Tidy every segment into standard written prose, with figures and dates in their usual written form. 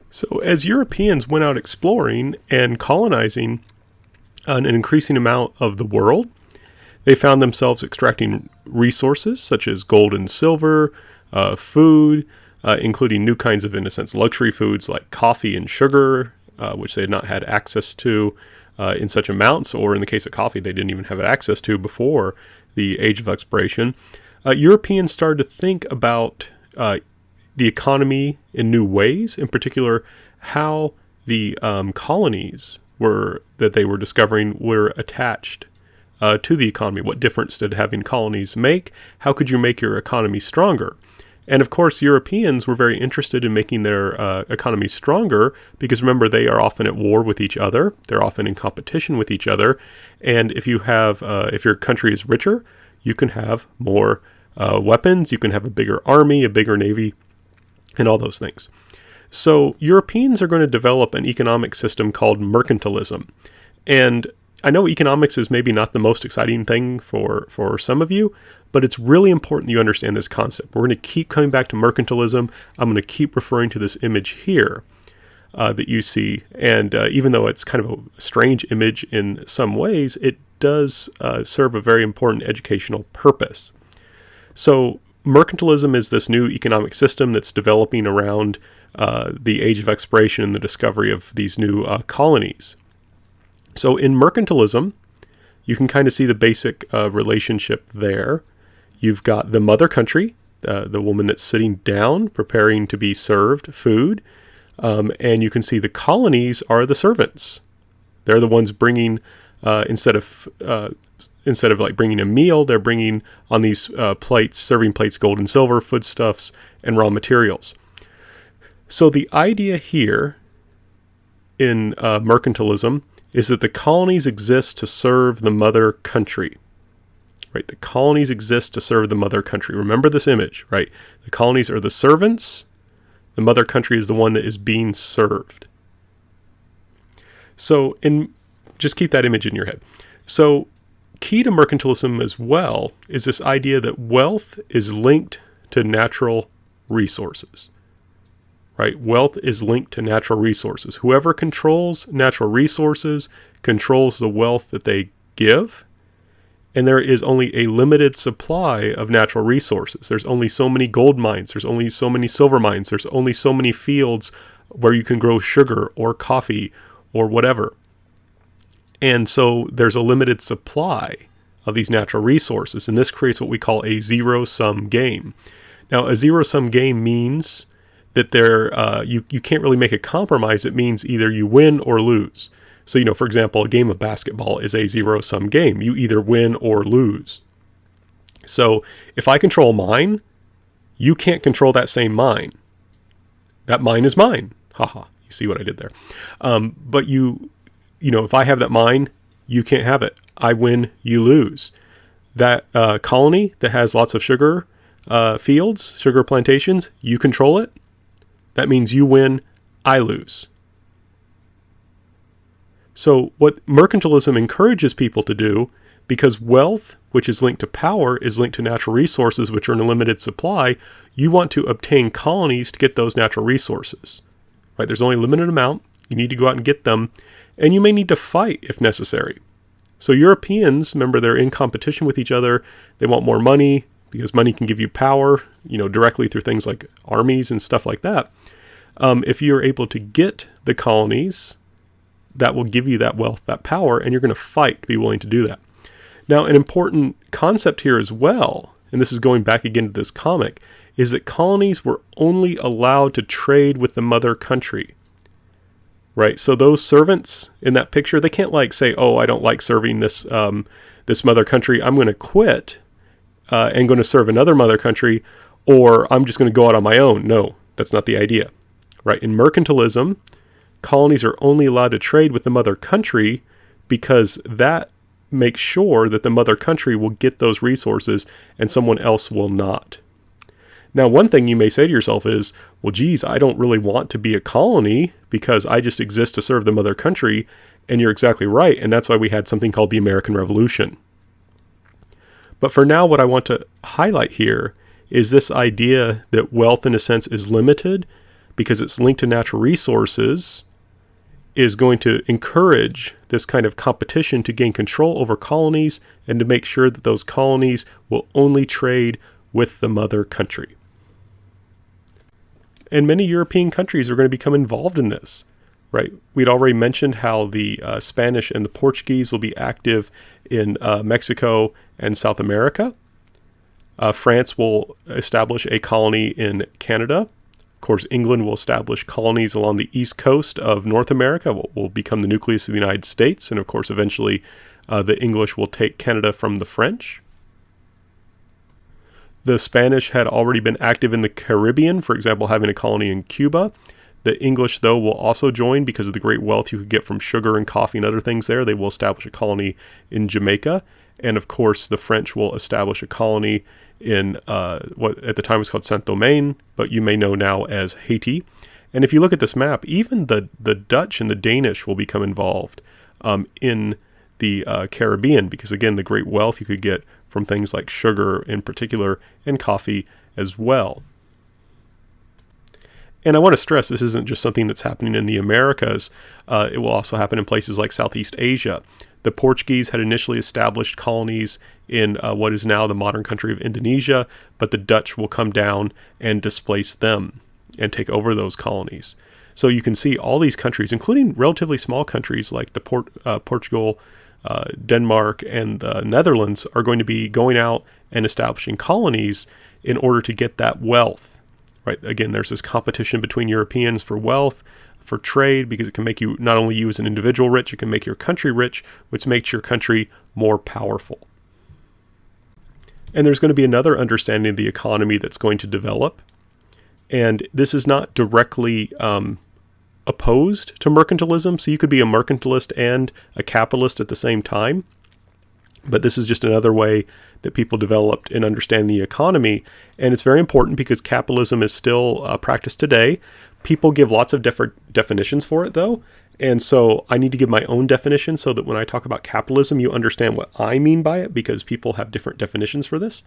So as Europeans went out exploring and colonizing an increasing amount of the world, they found themselves extracting resources such as gold and silver, food, including new kinds of, in a sense, luxury foods like coffee and sugar, which they had not had access to in such amounts, or in the case of coffee, they didn't even have access to before the Age of Exploration. Europeans started to think about the economy in new ways, in particular how the colonies that they were discovering were attached to the economy. What difference did having colonies make? How could you make your economy stronger? And of course, Europeans were very interested in making their economy stronger because, remember, they are often at war with each other. They're often in competition with each other. And if your country is richer, you can have more weapons, you can have a bigger army, a bigger navy, and all those things. So Europeans are going to develop an economic system called mercantilism. And I know economics is maybe not the most exciting thing for some of you, but it's really important you understand this concept. We're going to keep coming back to mercantilism. I'm going to keep referring to this image here that you see. And even though it's kind of a strange image in some ways, it does serve a very important educational purpose. So mercantilism is this new economic system that's developing around the Age of Exploration and the discovery of these new colonies. So in mercantilism, you can kind of see the basic relationship there. You've got the mother country, the woman that's sitting down, preparing to be served food. And you can see the colonies are the servants. They're the ones bringing, instead of like bringing a meal, they're bringing on these plates, serving plates, gold and silver, foodstuffs, and raw materials. So the idea here in mercantilism is that the colonies exist to serve the mother country, right? The colonies exist to serve the mother country. Remember this image, right? The colonies are the servants. The mother country is the one that is being served. So just keep that image in your head. So key to mercantilism as well is this idea that wealth is linked to natural resources. Right? Wealth is linked to natural resources. Whoever controls natural resources controls the wealth that they give, and there is only a limited supply of natural resources. There's only so many gold mines, there's only so many silver mines, there's only so many fields where you can grow sugar or coffee or whatever. And so there's a limited supply of these natural resources, and this creates what we call a zero-sum game. Now, a zero-sum game means that you can't really make a compromise. It means either you win or lose. So, for example, a game of basketball is a zero-sum game. You either win or lose. So if I control mine, you can't control that same mine. That mine is mine. Haha, you see what I did there. But if I have that mine, you can't have it. I win, you lose. That colony that has lots of sugar fields, sugar plantations, you control it. That means you win, I lose. So what mercantilism encourages people to do, because wealth, which is linked to power, is linked to natural resources, which are in a limited supply, you want to obtain colonies to get those natural resources. Right? There's only a limited amount. You need to go out and get them, and you may need to fight if necessary. So Europeans, remember, they're in competition with each other. They want more money because money can give you power, directly through things like armies and stuff like that. If you're able to get the colonies, that will give you that wealth, that power, and you're going to fight to be willing to do that. Now, an important concept here as well, and this is going back again to this comic, is that colonies were only allowed to trade with the mother country. Right? So those servants in that picture, they can't say, oh, I don't like serving this mother country. I'm going to quit and going to serve another mother country, or I'm just going to go out on my own. No, that's not the idea. Right? In mercantilism, colonies are only allowed to trade with the mother country because that makes sure that the mother country will get those resources and someone else will not. Now, one thing you may say to yourself is, well, geez, I don't really want to be a colony because I just exist to serve the mother country. And you're exactly right. And that's why we had something called the American Revolution. But for now, what I want to highlight here is this idea that wealth, in a sense, is limited because it's linked to natural resources, is going to encourage this kind of competition to gain control over colonies and to make sure that those colonies will only trade with the mother country. And many European countries are going to become involved in this, right? We'd already mentioned how the Spanish and the Portuguese will be active in Mexico and South America. France will establish a colony in Canada. Of course, England will establish colonies along the east coast of North America, what will become the nucleus of the United States. And of course, eventually, the English will take Canada from the French. The Spanish had already been active in the Caribbean, for example, having a colony in Cuba. The English, though, will also join because of the great wealth you could get from sugar and coffee and other things there. They will establish a colony in Jamaica. And of course, the French will establish a colony in what at the time was called Saint-Domingue, but you may know now as Haiti. And if you look at this map, even the Dutch and the Danish will become involved in the Caribbean because, again, the great wealth you could get from things like sugar in particular and coffee as well. And I want to stress this isn't just something that's happening in the Americas. It will also happen in places like Southeast Asia. The Portuguese had initially established colonies in what is now the modern country of Indonesia, but the Dutch will come down and displace them and take over those colonies. So you can see all these countries, including relatively small countries like the Portugal, Denmark, and the Netherlands, are going to be going out and establishing colonies in order to get that wealth. Right? Again, there's this competition between Europeans for wealth, for trade, because it can make you not only you as an individual rich, it can make your country rich, which makes your country more powerful. And there's going to be another understanding of the economy that's going to develop. And this is not directly opposed to mercantilism. So you could be a mercantilist and a capitalist at the same time. But this is just another way that people developed and understand the economy. And it's very important because capitalism is still practiced today. People give lots of different definitions for it, though. And so I need to give my own definition so that when I talk about capitalism, you understand what I mean by it, because people have different definitions for this.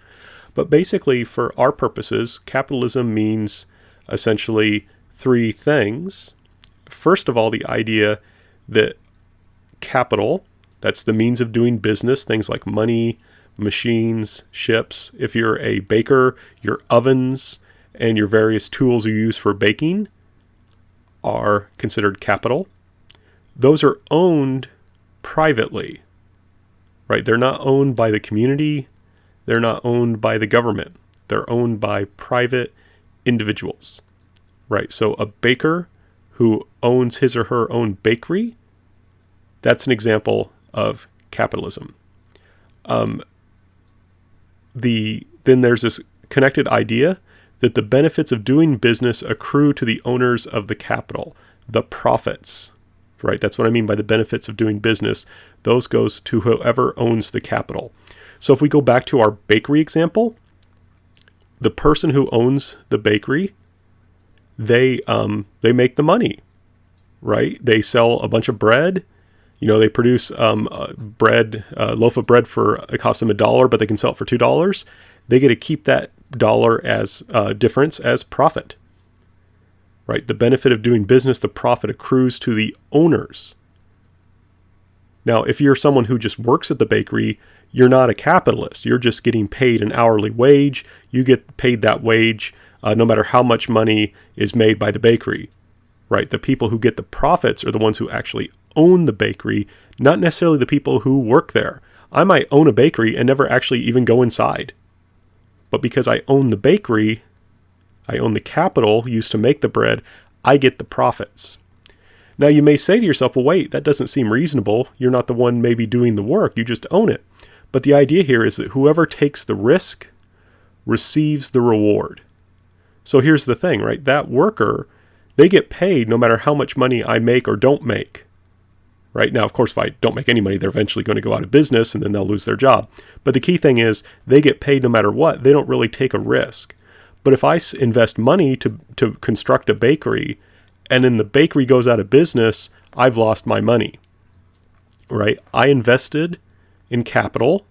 But basically, for our purposes, capitalism means essentially three things. First of all, the idea that capital, that's the means of doing business, things like money, machines, ships. If you're a baker, your ovens and your various tools you use for baking are considered capital. Those are owned privately, right? They're not owned by the community. They're not owned by the government. They're owned by private individuals, right? So a baker who owns his or her own bakery, that's an example of capitalism. Then there's this connected idea that the benefits of doing business accrue to the owners of the capital, the profits, right? That's what I mean by the benefits of doing business. Those goes to whoever owns the capital. So if we go back to our bakery example, the person who owns the bakery, they make the money, right? They sell a bunch of bread. You know, they produce a loaf of bread it costs them $1, but they can sell it for $2. They get to keep that dollar as difference as profit, right? The benefit of doing business, the profit accrues to the owners. Now, if you're someone who just works at the bakery, you're not a capitalist. You're just getting paid an hourly wage. You get paid that wage no matter how much money is made by the bakery, right? The people who get the profits are the ones who actually own the bakery, not necessarily the people who work there. I might own a bakery and never actually even go inside. But because I own the bakery, I own the capital used to make the bread, I get the profits. Now you may say to yourself, well, wait, that doesn't seem reasonable. You're not the one maybe doing the work. You just own it. But the idea here is that whoever takes the risk receives the reward. So here's the thing, right? That worker, they get paid no matter how much money I make or don't make. Right now, of course, if I don't make any money, they're eventually going to go out of business and then they'll lose their job. But the key thing is they get paid no matter what. They don't really take a risk. But if I invest money to construct a bakery and then the bakery goes out of business, I've lost my money, right? I invested in capital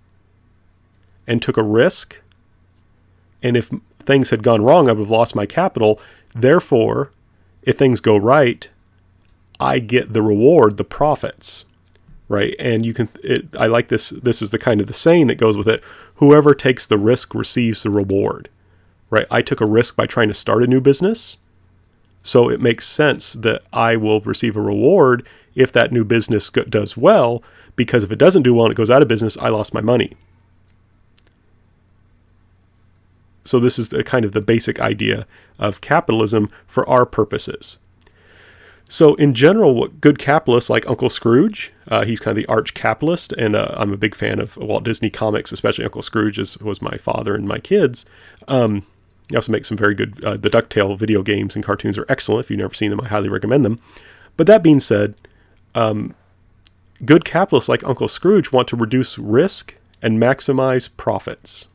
and took a risk. And if things had gone wrong, I would have lost my capital. Therefore, if things go right, I get the reward, the profits, right? And I like this. This is the kind of the saying that goes with it. Whoever takes the risk receives the reward, right? I took a risk by trying to start a new business. So it makes sense that I will receive a reward if that new business does well, because if it doesn't do well and it goes out of business, I lost my money. So this is kind of the basic idea of capitalism for our purposes. So in general, what good capitalists like Uncle Scrooge, he's kind of the arch capitalist, and I'm a big fan of Walt Disney comics, especially Uncle Scrooge was my father and my kids. He also makes some very good, the DuckTale video games and cartoons are excellent. If you've never seen them, I highly recommend them. But that being said, good capitalists like Uncle Scrooge want to reduce risk and maximize profits,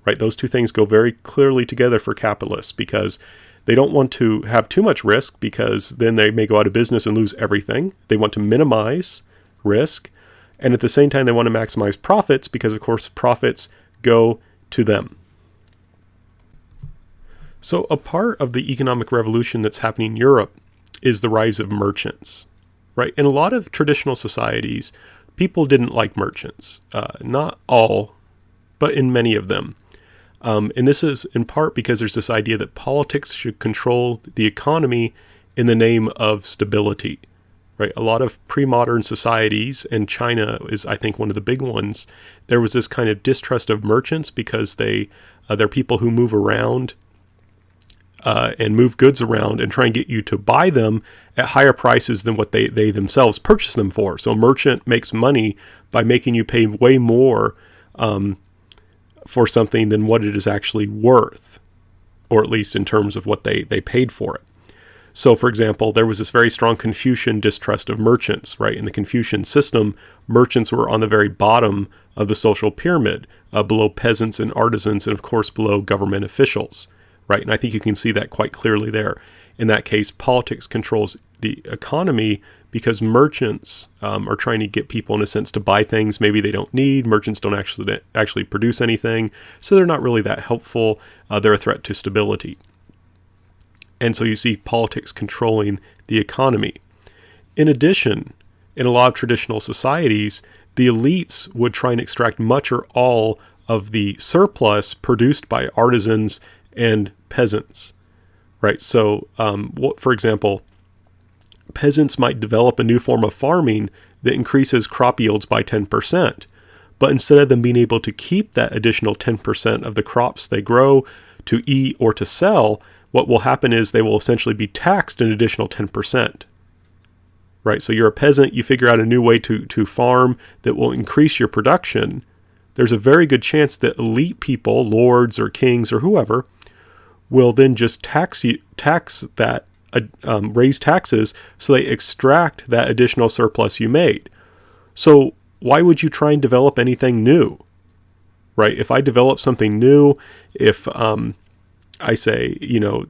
right? Those two things go very clearly together for capitalists because they don't want to have too much risk because then they may go out of business and lose everything. They want to minimize risk. And at the same time, they want to maximize profits because, of course, profits go to them. So a part of the economic revolution that's happening in Europe is the rise of merchants, right? In a lot of traditional societies, people didn't like merchants. Not all, but in many of them. And this is in part because there's this idea that politics should control the economy in the name of stability, right? A lot of pre-modern societies, and China is, I think, one of the big ones, there was this kind of distrust of merchants because they're people who move around and move goods around and try and get you to buy them at higher prices than what they themselves purchase them for. So a merchant makes money by making you pay way more for something than what it is actually worth, or at least in terms of what they paid for it. So, for example, there was this very strong Confucian distrust of merchants, right? In the Confucian system, merchants were on the very bottom of the social pyramid, below peasants and artisans, and of course below government officials, right? And I think you can see that quite clearly there. In that case, politics controls the economy because merchants are trying to get people, in a sense, to buy things maybe they don't need. Merchants don't actually produce anything, so they're not really that helpful. They're a threat to stability. And so you see politics controlling the economy. In addition, in a lot of traditional societies, the elites would try and extract much or all of the surplus produced by artisans and peasants, right? So, for example, peasants might develop a new form of farming that increases crop yields by 10%. But instead of them being able to keep that additional 10% of the crops they grow to eat or to sell, what will happen is they will essentially be taxed an additional 10%. Right? So you're a peasant, you figure out a new way to farm that will increase your production. There's a very good chance that elite people, lords or kings or whoever, will then just tax that, raise taxes so they extract that additional surplus you made. So why would you try and develop anything new, right? If I develop something new, if I say,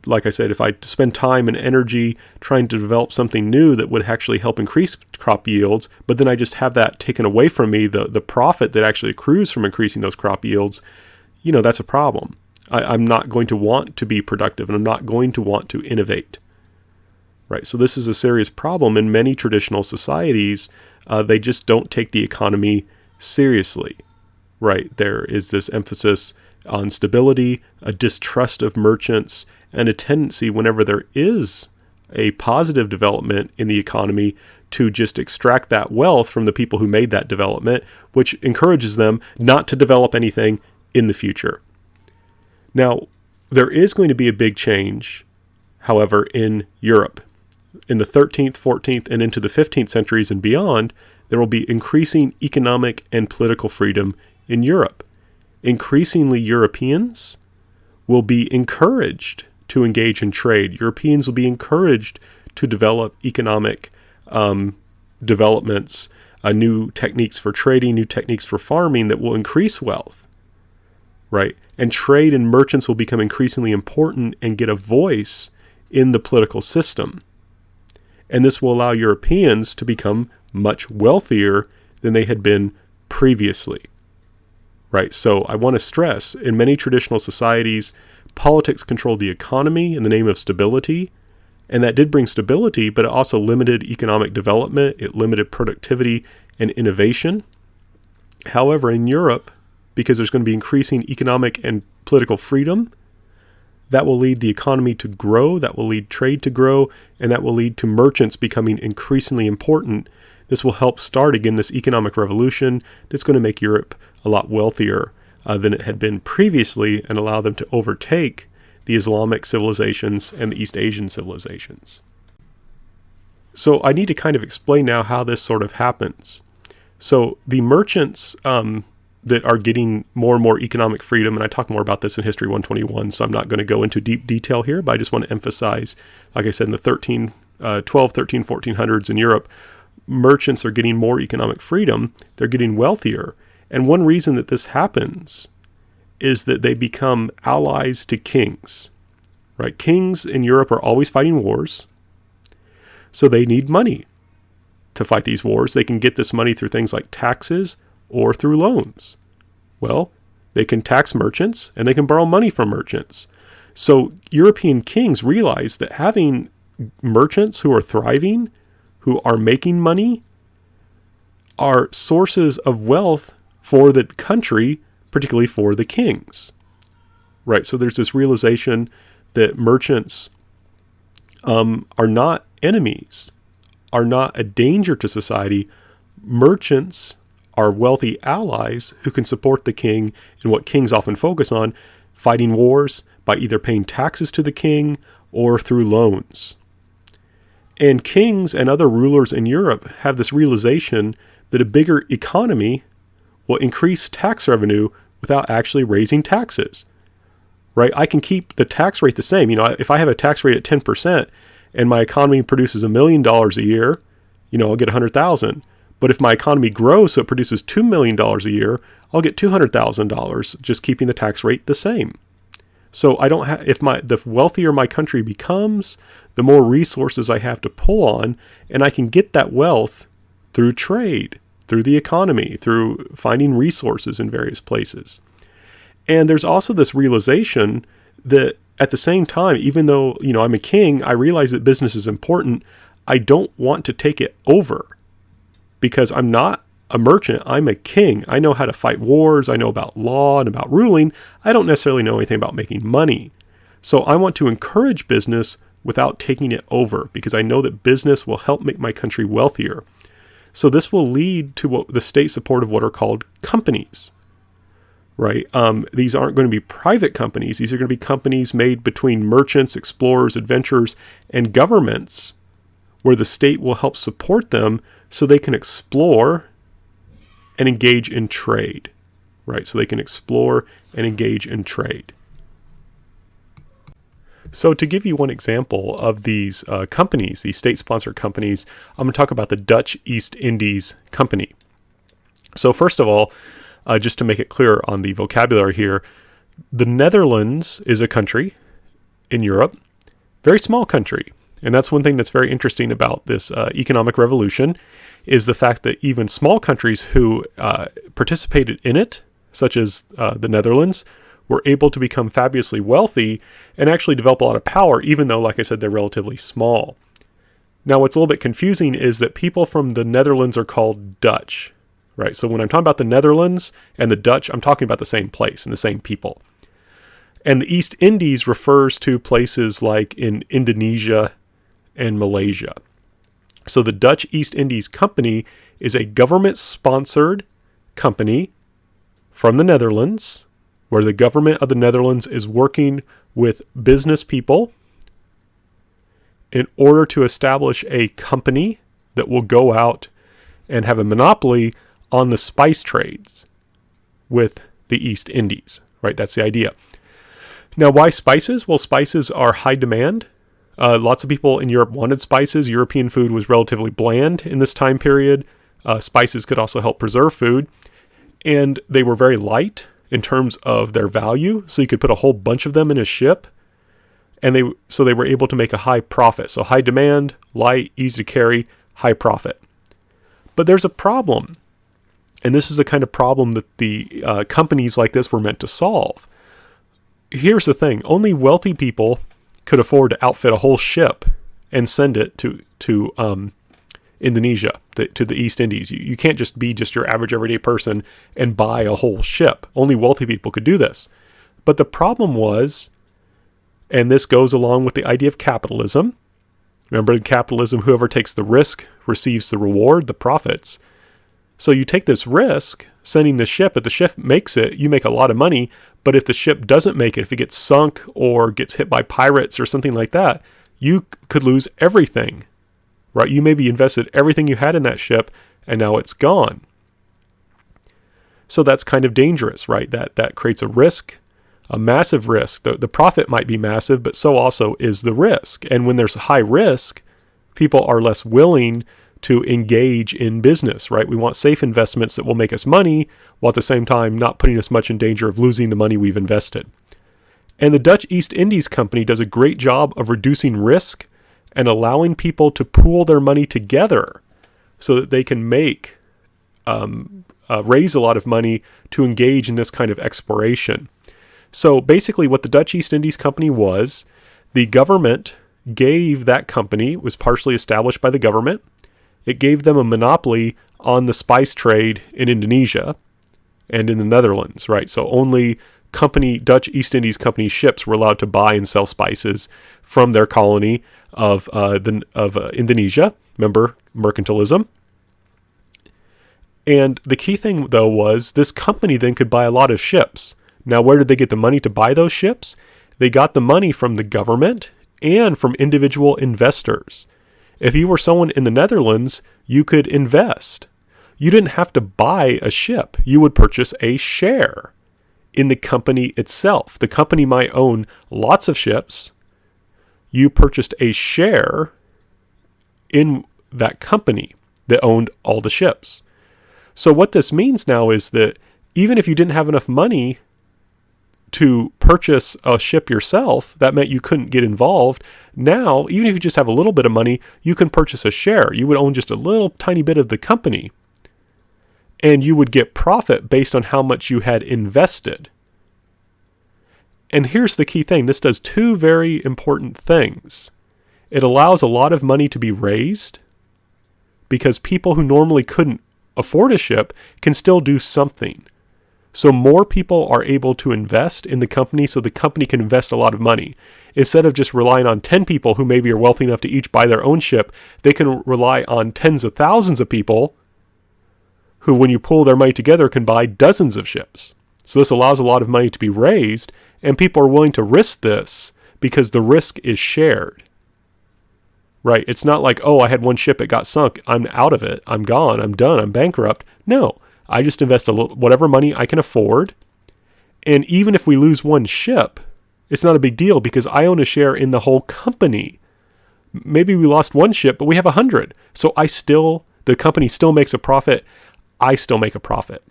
like I said, if I spend time and energy trying to develop something new that would actually help increase crop yields, but then I just have that taken away from me, the profit that actually accrues from increasing those crop yields, that's a problem. I'm not going to want to be productive, and I'm not going to want to innovate. Right, so this is a serious problem in many traditional societies. They just don't take the economy seriously. Right, there is this emphasis on stability, a distrust of merchants, and a tendency whenever there is a positive development in the economy to just extract that wealth from the people who made that development, which encourages them not to develop anything in the future. Now, there is going to be a big change, however, in Europe. In the 13th, 14th, and into the 15th centuries and beyond, there will be increasing economic and political freedom in Europe. Increasingly, Europeans will be encouraged to engage in trade. Europeans will be encouraged to develop economic developments, new techniques for trading, new techniques for farming that will increase wealth, right? And trade and merchants will become increasingly important and get a voice in the political system. And this will allow Europeans to become much wealthier than they had been previously. Right? So I want to stress, in many traditional societies, politics control the economy in the name of stability, And that did bring stability, but it also limited economic development. It limited productivity and innovation. However, in Europe, because there's going to be increasing economic and political freedom, that will lead the economy to grow, that will lead trade to grow, and that will lead to merchants becoming increasingly important. This will help start again this economic revolution that's going to make Europe a lot wealthier than it had been previously and allow them to overtake the Islamic civilizations and the East Asian civilizations. So I need to kind of explain now how this sort of happens. So the merchants that are getting more and more economic freedom, and I talk more about this in History 121, so I'm not going to go into deep detail here, but I just want to emphasize, like I said, in the 12, 13, 1400s in Europe, merchants are getting more economic freedom. They're getting wealthier. And one reason that this happens is that they become allies to kings, right? Kings in Europe are always fighting wars, so they need money to fight these wars. They can get this money through things like taxes or through loans. Well, they can tax merchants and they can borrow money from merchants. So European kings realize that having merchants who are thriving, who are making money, are sources of wealth for the country, particularly for the kings, right? So there's this realization that merchants are not enemies, are not a danger to society. Merchants are wealthy allies who can support the king in what kings often focus on, fighting wars by either paying taxes to the king or through loans. And kings and other rulers in Europe have this realization that a bigger economy will increase tax revenue without actually raising taxes, right? I can keep the tax rate the same. If I have a tax rate at 10% and my economy produces $1 million a year, I'll get $100,000. But if my economy grows so it produces $2 million a year, I'll get $200,000 just keeping the tax rate the same. So I don't have, the wealthier my country becomes, the more resources I have to pull on, and I can get that wealth through trade, through the economy, through finding resources in various places. And there's also this realization that at the same time, even though, I'm a king, I realize that business is important. I don't want to take it over because I'm not a merchant. I'm a king. I know how to fight wars. I know about law and about ruling. I don't necessarily know anything about making money. So I want to encourage business without taking it over because I know that business will help make my country wealthier. So this will lead to the state support of what are called companies, right? These aren't going to be private companies. These are going to be companies made between merchants, explorers, adventurers, and governments where the state will help support them so they can explore and engage in trade, right? So they can explore and engage in trade. So to give you one example of these companies, these state-sponsored companies, I'm going to talk about the Dutch East Indies Company. So first of all, just to make it clear on the vocabulary here, the Netherlands is a country in Europe, very small country. And that's one thing that's very interesting about this economic revolution is the fact that even small countries who participated in it, such as the Netherlands, were able to become fabulously wealthy and actually develop a lot of power, even though, like I said, they're relatively small. Now, what's a little bit confusing is that people from the Netherlands are called Dutch, right? So when I'm talking about the Netherlands and the Dutch, I'm talking about the same place and the same people. And the East Indies refers to places like in Indonesia and Malaysia. So the Dutch East Indies Company is a government-sponsored company from the Netherlands, where the government of the Netherlands is working with business people in order to establish a company that will go out and have a monopoly on the spice trades with the East Indies, right? That's the idea. Now, why spices? Well, spices are high demand. Lots of people in Europe wanted spices. European food was relatively bland in this time period. Spices could also help preserve food. And they were very light in terms of their value. So you could put a whole bunch of them in a ship. And they were able to make a high profit. So high demand, light, easy to carry, high profit. But there's a problem. And this is the kind of problem that the companies like this were meant to solve. Here's the thing. Only wealthy people could afford to outfit a whole ship and send it to Indonesia, to the East Indies. You can't just be just your average everyday person and buy a whole ship. Only wealthy people could do this. But the problem was, and this goes along with the idea of capitalism. Remember, in capitalism, whoever takes the risk receives the reward, the profits. So you take this risk, sending the ship. If the ship makes it, you make a lot of money. But if the ship doesn't make it, if it gets sunk or gets hit by pirates or something like that, you could lose everything. Right? You maybe invested everything you had in that ship, and now it's gone. So that's kind of dangerous, right? That creates a risk, a massive risk. The profit might be massive, but so also is the risk. And when there's a high risk, people are less willing to engage in business, right? We want safe investments that will make us money, while at the same time not putting us much in danger of losing the money we've invested. And the Dutch East Indies Company does a great job of reducing risk and allowing people to pool their money together so that they can raise a lot of money to engage in this kind of exploration. So basically what the Dutch East Indies Company was, the government gave that company, it was partially established by the government, it gave them a monopoly on the spice trade in Indonesia and in the Netherlands, right? So only Dutch East Indies Company ships were allowed to buy and sell spices from their colony of Indonesia. Remember, mercantilism. And the key thing, though, was this company then could buy a lot of ships. Now, where did they get the money to buy those ships? They got the money from the government and from individual investors. If you were someone in the Netherlands, you could invest. You didn't have to buy a ship. You would purchase a share in the company itself. The company might own lots of ships. You purchased a share in that company that owned all the ships. So what this means now is that even if you didn't have enough money to purchase a ship yourself, that meant you couldn't get involved. Now, even if you just have a little bit of money, you can purchase a share. You would own just a little tiny bit of the company, and you would get profit based on how much you had invested. And here's the key thing. This does two very important things. It allows a lot of money to be raised because people who normally couldn't afford a ship can still do something. So more people are able to invest in the company so the company can invest a lot of money. Instead of just relying on 10 people who maybe are wealthy enough to each buy their own ship, they can rely on tens of thousands of people who, when you pull their money together, can buy dozens of ships. So this allows a lot of money to be raised, and people are willing to risk this because the risk is shared. Right? It's not like, oh, I had one ship, it got sunk, I'm out of it, I'm gone, I'm done, I'm bankrupt. No, I just invest whatever money I can afford. And even if we lose one ship, it's not a big deal because I own a share in the whole company. Maybe we lost one ship, but we have 100. So the company still makes a profit. I still make a profit.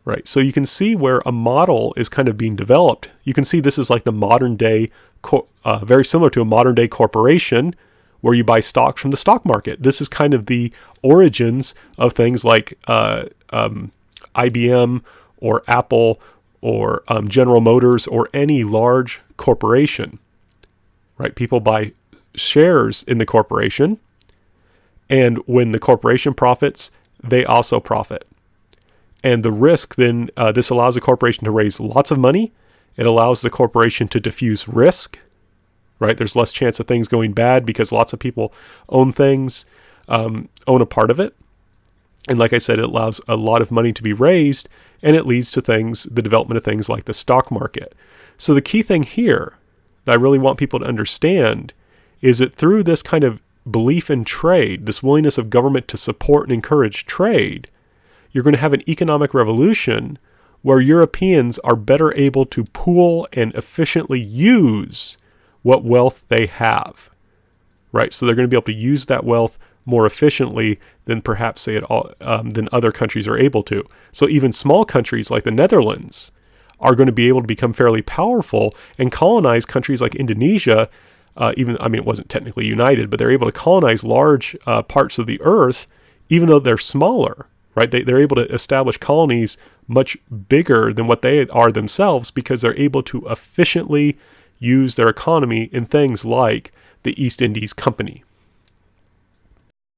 Right. So you can see where a model is kind of being developed. You can see this is like the modern day, very similar to a modern day corporation where you buy stocks from the stock market. This is kind of the origins of things like IBM or Apple or General Motors or any large corporation. Right? People buy shares in the corporation, and when the corporation profits, they also profit. And the risk then, this allows the corporation to raise lots of money. It allows the corporation to diffuse risk, right? There's less chance of things going bad because lots of people own things, own a part of it. And like I said, it allows a lot of money to be raised, and it leads to the development of things like the stock market. So the key thing here that I really want people to understand is that through this kind of belief in trade, this willingness of government to support and encourage trade, you're going to have an economic revolution where Europeans are better able to pool and efficiently use what wealth they have, right? So they're going to be able to use that wealth more efficiently than perhaps than other countries are able to. So even small countries like the Netherlands are going to be able to become fairly powerful and colonize countries like Indonesia. It wasn't technically united, but they're able to colonize large parts of the earth, even though they're smaller. Right? They're able to establish colonies much bigger than what they are themselves because they're able to efficiently use their economy in things like the East Indies Company.